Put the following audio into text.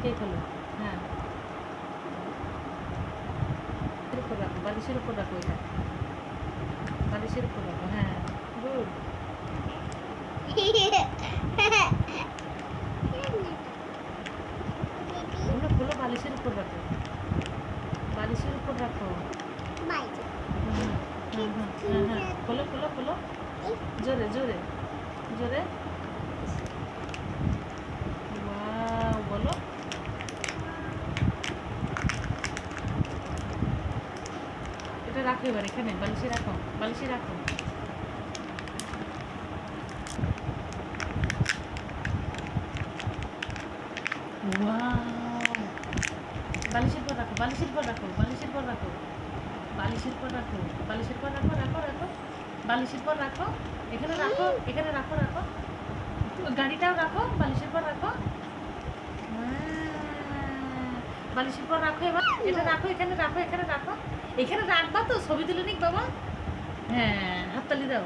থেকে খোলো। হ্যাঁ, উপর রাখো, বালিশের উপর রাখো, এটা বালিশের উপর রাখো। হ্যাঁ, গুড। খোলো খোলো, বালিশের উপর রাখো, বালিশের উপর রাখো। হ্যাঁ হ্যাঁ হ্যাঁ হ্যাঁ হ্যাঁ, খোলো খোলো খোলো, জোরে জোরে জোরে। ওয়াও, বলো। এটা রাখো, এবার এখানে বালিশে রাখো, বালিশে রাখো। ওয়াও, বালিশের পর রাখো, বালিশের পর রাখো, বালিশের পর রাখো, বালিশের পর রাখো, বালিশের পর রাখো, রাখো রাখো, বালিশের পর রাখো, এখানে রাখো, এখানে রাখো রাখো, গাড়িটাও রাখো, বালিশের পর রাখো। বালিশের পর রাখো, এবার এটা রাখো, এখানে রাখো, এখানে রাখো, এখানে রাখবা তো, ছবি তুলে নিক বাবা। হ্যাঁ, হাততালি দাও।